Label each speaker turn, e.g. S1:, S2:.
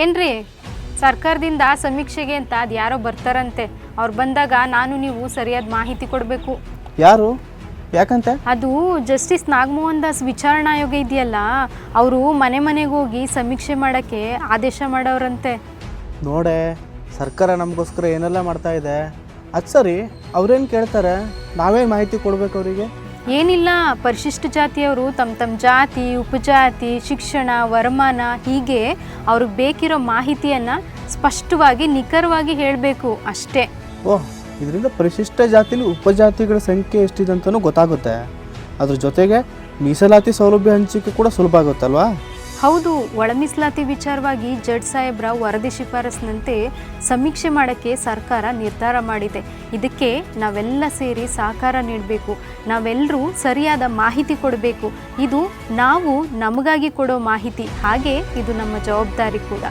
S1: ಏನ್ರಿ ಸರ್ಕಾರದಿಂದ ಸಮೀಕ್ಷೆಗೆ ಅಂತ ಅದು ಯಾರೋ ಬರ್ತಾರಂತೆ. ಅವ್ರು ಬಂದಾಗ ನಾನು ನೀವು ಸರಿಯಾದ ಮಾಹಿತಿ ಕೊಡಬೇಕು.
S2: ಯಾರು? ಯಾಕಂತೆ?
S1: ಅದು ಜಸ್ಟಿಸ್ ನಾಗಮೋಹನ್ ದಾಸ್ ವಿಚಾರಣಾ ಆಯೋಗ ಇದೆಯಲ್ಲ, ಅವರು ಮನೆ ಮನೆಗೆ ಹೋಗಿ ಸಮೀಕ್ಷೆ ಮಾಡೋಕ್ಕೆ ಆದೇಶ ಮಾಡವ್ರಂತೆ.
S2: ನೋಡೆ, ಸರ್ಕಾರ ನಮಗೋಸ್ಕರ ಏನೆಲ್ಲ ಮಾಡ್ತಾ ಇದೆ. ಅದು ಸರಿ, ಅವ್ರೇನು ಕೇಳ್ತಾರೆ? ನಾವೇನು ಮಾಹಿತಿ ಕೊಡಬೇಕು ಅವರಿಗೆ?
S1: ಏನಿಲ್ಲ, ಪರಿಶಿಷ್ಟ ಜಾತಿಯವರು ತಮ್ಮ ಜಾತಿ, ಉಪಜಾತಿ, ಶಿಕ್ಷಣ, ವರಮಾನ ಹೀಗೆ ಅವ್ರಿಗೆ ಬೇಕಿರೋ ಮಾಹಿತಿಯನ್ನು ಸ್ಪಷ್ಟವಾಗಿ ನಿಖರವಾಗಿ ಹೇಳಬೇಕು ಅಷ್ಟೇ.
S2: ಓಹ್, ಇದರಿಂದ ಪರಿಶಿಷ್ಟ ಜಾತಿಲಿ ಉಪಜಾತಿಗಳ ಸಂಖ್ಯೆ ಎಷ್ಟಿದೆ ಅಂತಲೂ ಗೊತ್ತಾಗುತ್ತೆ. ಅದ್ರ ಜೊತೆಗೆ ಮೀಸಲಾತಿ ಸೌಲಭ್ಯ ಹಂಚಿಕೆ ಕೂಡ ಸುಲಭ ಆಗುತ್ತಲ್ವಾ?
S1: ಹೌದು, ಒಳ ಮೀಸಲಾತಿ ವಿಚಾರವಾಗಿ ಜಡ್ಜ್ ಸಾಹೇಬ್ರ ವರದಿ ಶಿಫಾರಸ್ಸಿನಂತೆ ಸಮೀಕ್ಷೆ ಮಾಡೋಕ್ಕೆ ಸರ್ಕಾರ ನಿರ್ಧಾರ ಮಾಡಿದೆ. ಇದಕ್ಕೆ ನಾವೆಲ್ಲ ಸೇರಿ ಸಹಕಾರ ನೀಡಬೇಕು. ನಾವೆಲ್ಲರೂ ಸರಿಯಾದ ಮಾಹಿತಿ ಕೊಡಬೇಕು. ಇದು ನಾವು ನಮಗಾಗಿ ಕೊಡೋ ಮಾಹಿತಿ, ಹಾಗೆ ಇದು ನಮ್ಮ ಜವಾಬ್ದಾರಿ ಕೂಡ.